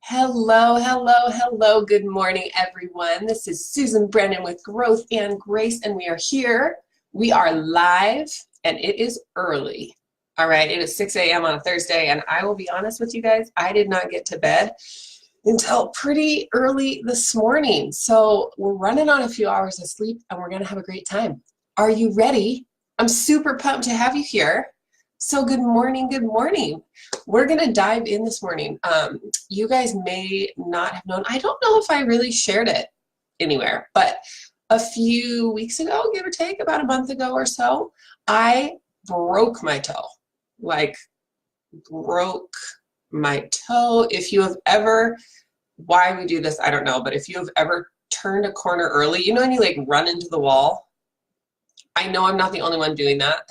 Hello, hello, hello. Good morning, everyone. This is Susan Brennan with Growth and Grace, and we are here. We are live, and it is early. All right, it is 6 a.m. on a Thursday, and I will be honest with you guys, I did not get to bed until pretty early this morning. So we're running on a few hours of sleep, and we're going to have a great time. Are you ready? I'm super pumped to have you here. So good morning, good morning. We're going to dive in this morning. You guys may not have known, I don't know if I really shared it anywhere, but a few weeks ago, give or take, about a month ago or so, I broke my toe. Like, broke my toe. If you have ever, why we do this, I don't know, but if you have ever turned a corner early, you know when you like run into the wall? I know I'm not the only one doing that.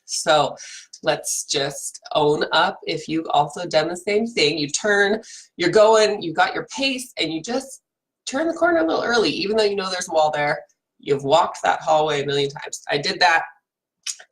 So let's just own up if you've also done the same thing. You turn, you're going, you got your pace, and you just turn the corner a little early, even though you know there's a wall there. You've walked that hallway a million times. I did that,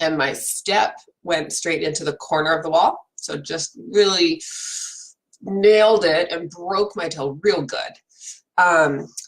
and my step went straight into the corner of the wall. So just really nailed it and broke my toe real good.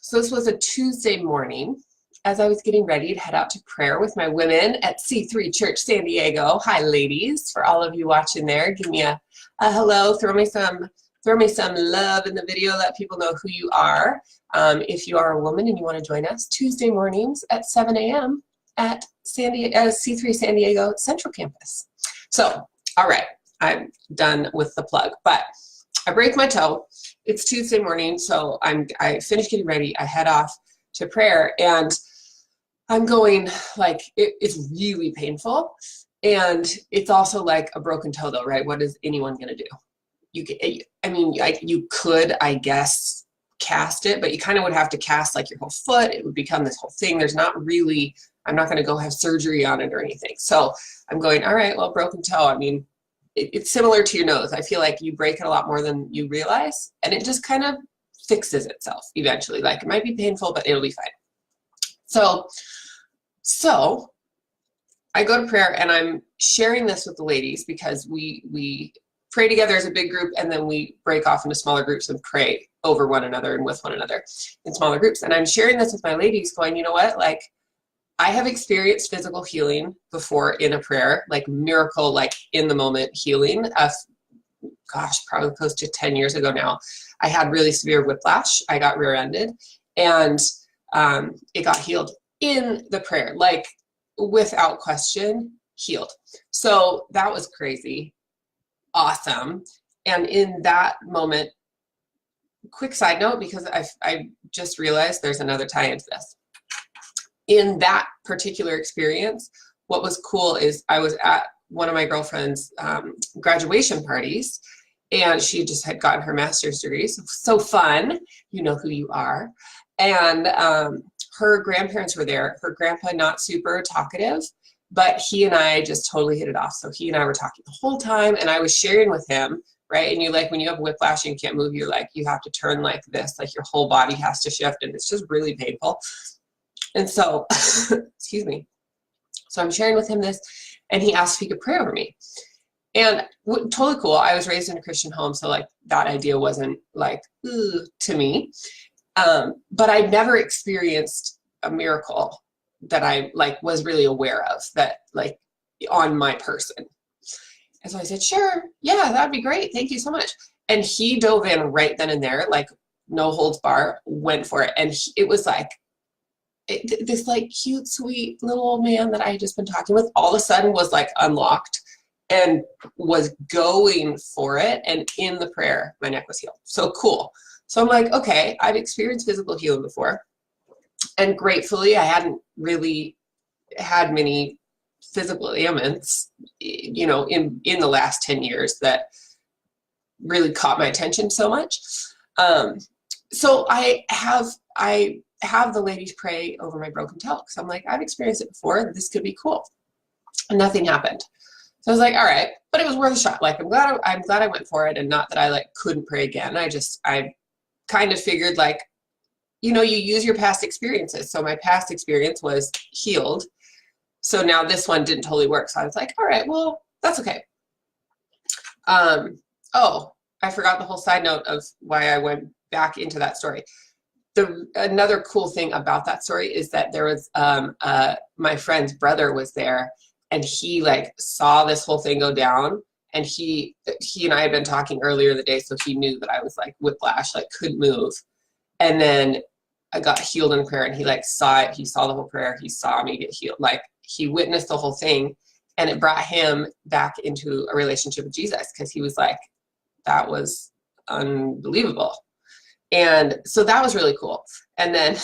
So this was a Tuesday morning as I was getting ready to head out to prayer with my women at C3 Church San Diego. Hi, ladies, for all of you watching there. Give me a hello. Throw me some love in the video. Let people know who you are. If you are a woman and you want to join us Tuesday mornings at 7 a.m. at C3 San Diego Central Campus. So, all right, I'm done with the plug. But I break my toe. It's Tuesday morning, so I finish getting ready. I head off to prayer, and I'm going like it's really painful, and it's also like a broken toe, though, right? What is anyone gonna do? You could, I guess, cast it, but you kind of would have to cast like your whole foot. It would become this whole thing. There's not really. I'm not gonna go have surgery on it or anything. So I'm going, all right, well, broken toe. I mean, it's similar to your nose. I feel like you break it a lot more than you realize, and it just kind of fixes itself eventually. Like, it might be painful, but it'll be fine. So I go to prayer, and I'm sharing this with the ladies because we pray together as a big group, and then we break off into smaller groups and pray over one another and with one another in smaller groups. And I'm sharing this with my ladies going, you know what, like, I have experienced physical healing before in a prayer, like miracle, like in the moment healing. Gosh, probably close to 10 years ago now. I had really severe whiplash. I got rear-ended, and it got healed in the prayer, like without question, healed. So that was crazy, awesome. And in that moment, quick side note, because I just realized there's another tie into this. In that particular experience, what was cool is I was at one of my girlfriend's graduation parties, and she just had gotten her master's degree. So fun, you know who you are. And her grandparents were there. Her grandpa, not super talkative, but he and I just totally hit it off. So he and I were talking the whole time, and I was sharing with him, right? And you like, when you have whiplash and you can't move, you're like, you have to turn like this, like your whole body has to shift, and it's just really painful. And so, excuse me. So I'm sharing with him this, and he asked if he could pray over me. And totally cool. I was raised in a Christian home, so like that idea wasn't like, to me. But I'd never experienced a miracle that I like was really aware of that like on my person. And so I said, sure, yeah, that'd be great. Thank you so much. And he dove in right then and there, like no holds bar, went for it. And it was like, this like cute, sweet little old man that I had just been talking with all of a sudden was like unlocked and was going for it. And in the prayer, my neck was healed. So cool. So I'm like, okay, I've experienced physical healing before. And gratefully, I hadn't really had many physical ailments, you know, in the last 10 years that really caught my attention so much. So I have the ladies pray over my broken toe, because I'm like, I've experienced it before. This could be cool. And nothing happened. So I was like, all right, but it was worth a shot. Like, I'm glad I went for it, and not that I like couldn't pray again. I kind of figured, like, you know, you use your past experiences. So my past experience was healed. So now this one didn't totally work. So I was like, all right, well, that's okay. Oh, I forgot the whole side note of why I went back into that story. Another cool thing about that story is that there was my friend's brother was there, and he like saw this whole thing go down, and he and I had been talking earlier in the day, so he knew that I was like whiplash, like couldn't move. And then I got healed in prayer, and he like saw it. He saw the whole prayer. He saw me get healed. Like he witnessed the whole thing, and it brought him back into a relationship with Jesus, because he was like, that was unbelievable. And so that was really cool. And then,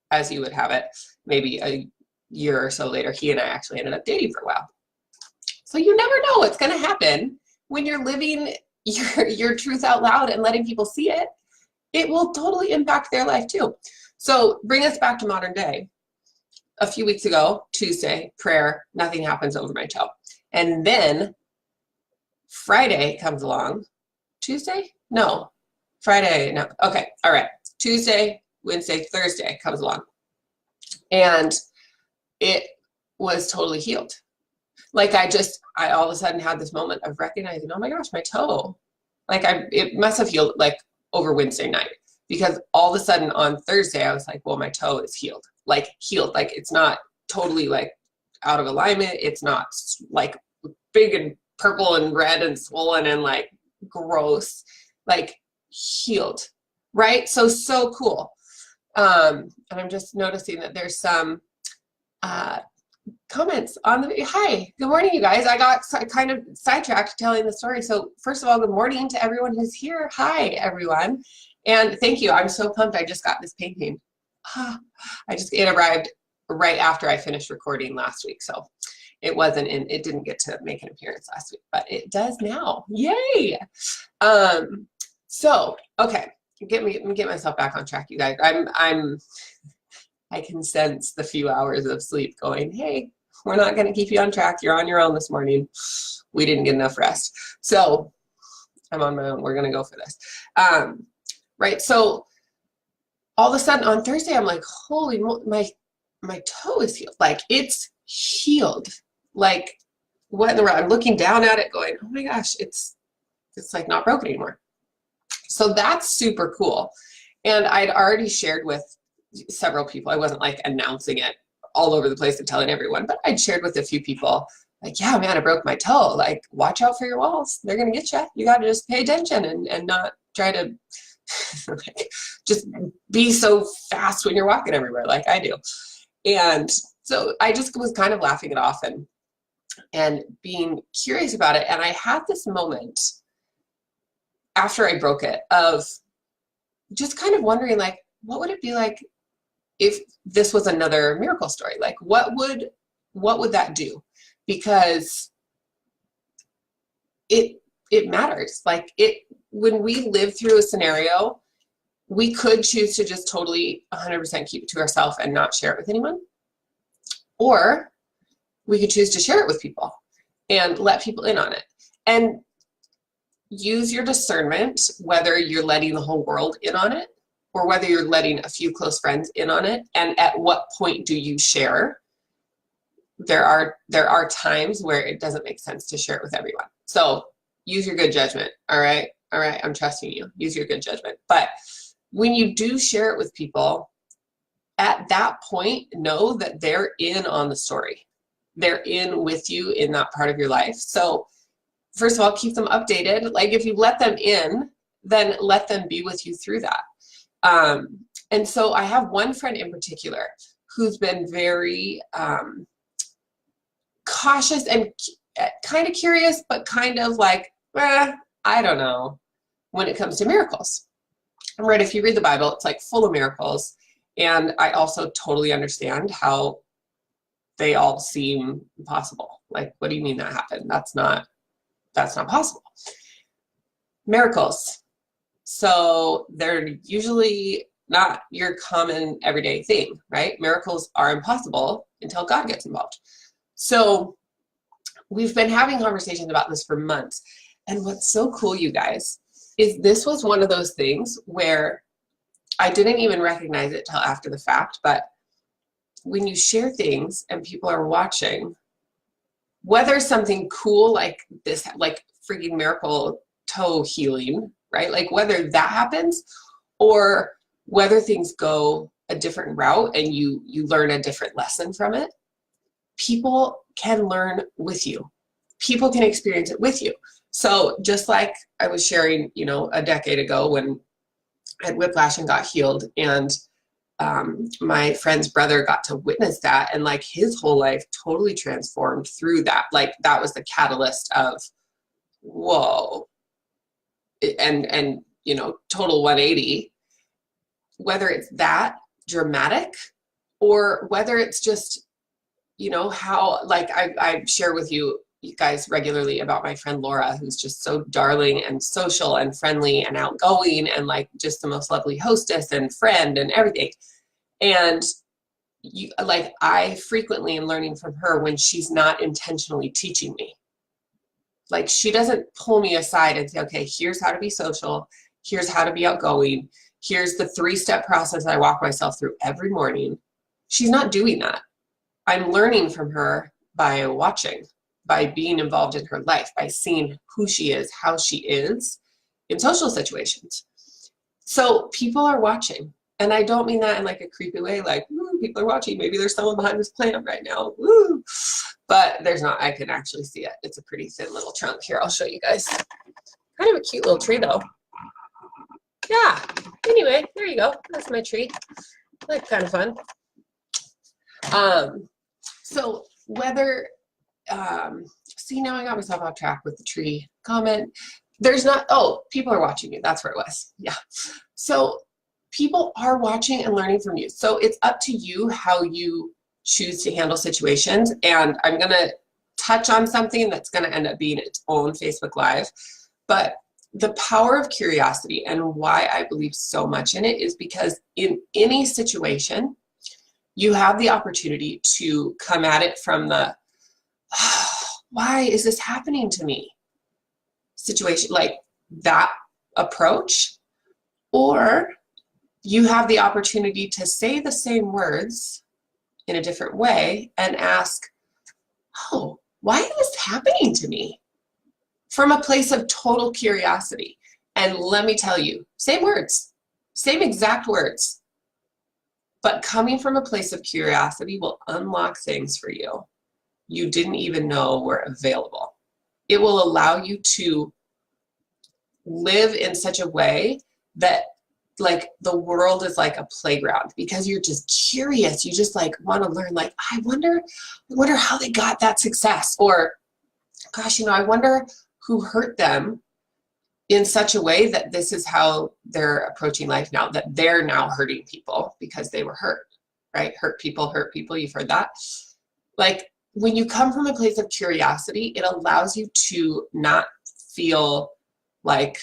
as you would have it, maybe a year or so later, he and I actually ended up dating for a while. So you never know what's going to happen when you're living your truth out loud and letting people see it. It will totally impact their life too. So bring us back to modern day. A few weeks ago, Tuesday, prayer, nothing happens over my toe. And then Friday comes along. Tuesday? No. Friday, no. Okay, all right. Tuesday, Wednesday, Thursday comes along. And it was totally healed. Like I all of a sudden had this moment of recognizing, oh my gosh, my toe. Like it must have healed like over Wednesday night, because all of a sudden on Thursday, I was like, well, my toe is healed. Like it's not totally like out of alignment. It's not like big and purple and red and swollen and like gross, like healed, right? So cool. And I'm just noticing that there's some comments on the, hi, good morning, you guys. I got kind of sidetracked telling the story. So first of all, good morning to everyone who's here. Hi, everyone. And thank you. I'm so pumped. I just got this painting. It arrived right after I finished recording last week. So it didn't get to make an appearance last week, but it does now. Yay. So, okay, get myself back on track, you guys. I can sense the few hours of sleep going, hey, we're not going to keep you on track. You're on your own this morning. We didn't get enough rest. So I'm on my own. We're going to go for this. Right. So all of a sudden on Thursday, I'm like, holy, my toe is healed. Like it's healed. Like what in the world? I'm looking down at it going, oh my gosh, it's like not broken anymore. So that's super cool. And I'd already shared with several people. I wasn't like announcing it all over the place and telling everyone, but I'd shared with a few people like, yeah, man, I broke my toe. Like, watch out for your walls. They're going to get you. You got to just pay attention and not try to like, just be so fast when you're walking everywhere like I do. And so I just was kind of laughing it off and being curious about it. And I had this moment after I broke it of just kind of wondering, like, what would it be like if this was another miracle story? Like, what would that do? Because it matters. Like when we live through a scenario, we could choose to just totally 100% keep it to ourselves and not share it with anyone. Or we could choose to share it with people and let people in on it. And use your discernment, whether you're letting the whole world in on it or whether you're letting a few close friends in on it. And at what point do you share? There are times where it doesn't make sense to share it with everyone. So use your good judgment. All right. I'm trusting you. Use your good judgment. But when you do share it with people, at that point, know that they're in on the story. They're in with you in that part of your life. So first of all, keep them updated. Like if you let them in, then let them be with you through that. And so I have one friend in particular who's been very cautious and kind of curious, but kind of like, I don't know, when it comes to miracles. Right, if you read the Bible, it's like full of miracles. And I also totally understand how they all seem impossible. Like, what do you mean that happened? That's not possible. Miracles. So they're usually not your common everyday thing, right? Miracles are impossible until God gets involved. So we've been having conversations about this for months. And what's so cool, you guys, is this was one of those things where I didn't even recognize it till after the fact, but when you share things and people are watching, whether something cool like this, like freaking miracle toe healing, right? Like whether that happens or whether things go a different route and you learn a different lesson from it, people can learn with you. People can experience it with you. So just like I was sharing, you know, a decade ago when I had whiplash and got healed, and my friend's brother got to witness that, and like his whole life totally transformed through that. Like that was the catalyst of, whoa, and you know, total 180. Whether it's that dramatic or whether it's just, you know, how, like I share with you guys regularly about my friend Laura, who's just so darling and social and friendly and outgoing and like just the most lovely hostess and friend and everything. And you, like, I frequently am learning from her when she's not intentionally teaching me. Like she doesn't pull me aside and say, okay, here's how to be social, here's how to be outgoing, here's the 3-step process I walk myself through every morning. She's not doing that. I'm learning from her by watching, by being involved in her life, by seeing who she is, how she is in social situations. So people are watching. And I don't mean that in like a creepy way, like, ooh, people are watching. Maybe there's someone behind this plant right now. Woo. But there's not. I can actually see it. It's a pretty thin little trunk. Here, I'll show you guys. Kind of a cute little tree though. Yeah. Anyway, there you go. That's my tree. Like kind of fun. So whether, see, now I got myself off track with the tree comment. There's not, oh, people are watching you. That's where it was. Yeah. So people are watching and learning from you. So it's up to you how you choose to handle situations. And I'm going to touch on something that's going to end up being its own Facebook Live. But the power of curiosity and why I believe so much in it is because in any situation, you have the opportunity to come at it from the, oh, why is this happening to me situation, like that approach, or you have the opportunity to say the same words in a different way and ask, oh, why is this happening to me? From a place of total curiosity. And let me tell you, same words, same exact words, but coming from a place of curiosity will unlock things for you you didn't even know were available. It will allow you to live in such a way that like the world is like a playground because you're just curious. You just like want to learn, like, I wonder how they got that success, or gosh, you know, I wonder who hurt them in such a way that this is how they're approaching life now, that they're now hurting people because they were hurt, right? Hurt people, you've heard that. Like when you come from a place of curiosity, it allows you to not feel like,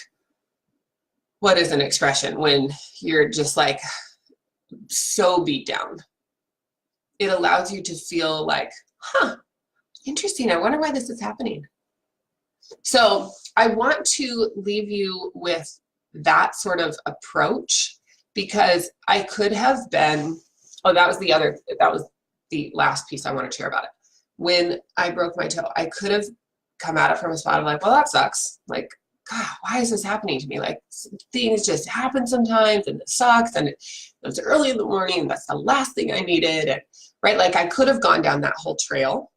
what is an expression when you're just like so beat down? It allows you to feel like, huh, interesting. I wonder why this is happening. So I want to leave you with that sort of approach, because I could have been, oh, that was the last piece I want to share about it. When I broke my toe, I could have come at it from a spot of like, well, that sucks. Like, God, why is this happening to me? Like, things just happen sometimes and it sucks, and it was early in the morning and that's the last thing I needed. And, right, like I could have gone down that whole trail,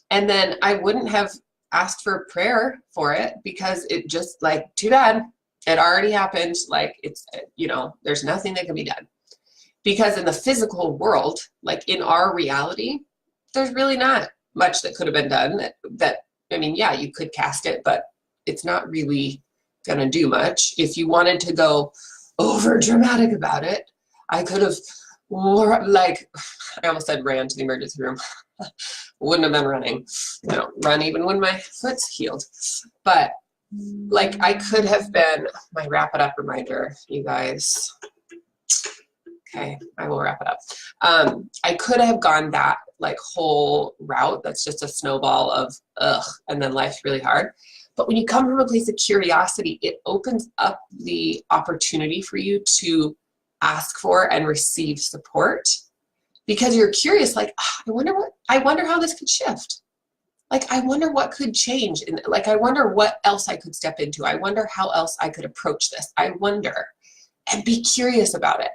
and then I wouldn't have asked for prayer for it, because it just like, too bad, it already happened. Like it's, you know, there's nothing that can be done, because in the physical world, like in our reality, there's really not much that could have been done that I mean, yeah, you could cast it, but it's not really going to do much. If you wanted to go over dramatic about it, I could have, like, I almost said ran to the emergency room. Wouldn't have been running. I don't run even when my foot's healed. But like I could have been, my wrap it up reminder, you guys. Okay, I will wrap it up. I could have gone that like whole route that's just a snowball of ugh, and then life's really hard. But when you come from a place of curiosity, it opens up the opportunity for you to ask for and receive support, because you're curious, like, oh, I wonder how this could shift. like, I wonder what could change. And like, I wonder what else I could step into. I wonder how else I could approach this. I wonder, and be curious about it.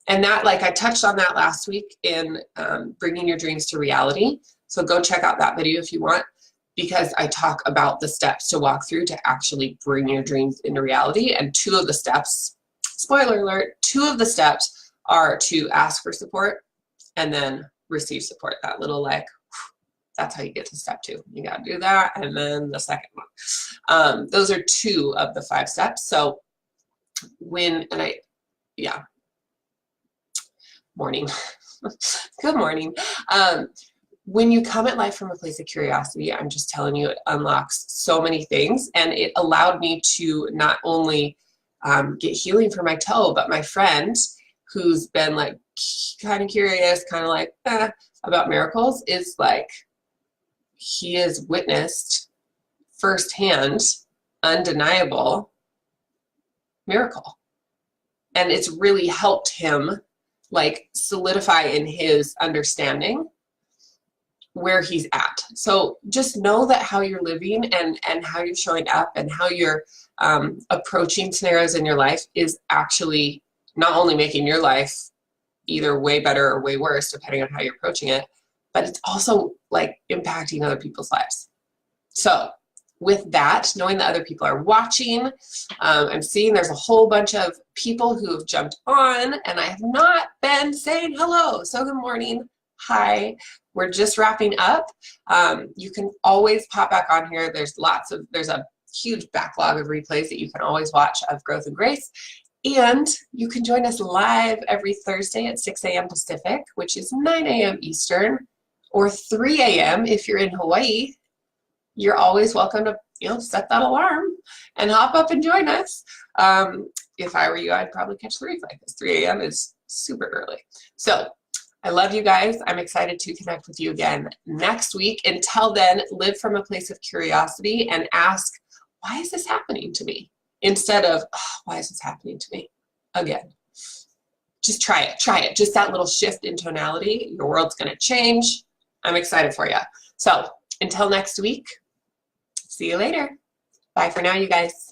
And that, like, I touched on that last week in Bringing Your Dreams to Reality. So go check out that video if you want, because I talk about the steps to walk through to actually bring your dreams into reality. And 2 of the steps, spoiler alert, 2 of the steps are to ask for support and then receive support. That little, like, that's how you get to step 2. You got to do that. And then the second one. Those are 2 of the 5 steps. So morning. Good morning. When you come at life from a place of curiosity, I'm just telling you, it unlocks so many things. And it allowed me to not only get healing for my toe, but my friend who's been like kind of curious, kind of like about miracles, is like, he has witnessed firsthand, undeniable miracle. And it's really helped him like solidify in his understanding where he's at. So just know that how you're living and how you're showing up and how you're approaching scenarios in your life is actually not only making your life either way better or way worse, depending on how you're approaching it, but it's also like impacting other people's lives. So with that, knowing that other people are watching, I'm seeing there's a whole bunch of people who have jumped on, and I have not been saying hello. So good morning. Hi. We're just wrapping up. You can always pop back on here. There's a huge backlog of replays that you can always watch of Growth and Grace. And you can join us live every Thursday at 6 a.m. Pacific, which is 9 a.m. Eastern, or 3 a.m. if you're in Hawaii. You're always welcome to, set that alarm and hop up and join us. If I were you, I'd probably catch the replay because 3 a.m. is super early. So I love you guys. I'm excited to connect with you again next week. Until then, live from a place of curiosity and ask, why is this happening to me? Instead of, why is this happening to me again? Just try it. Just that little shift in tonality. Your world's going to change. I'm excited for you. So until next week, see you later. Bye for now, you guys.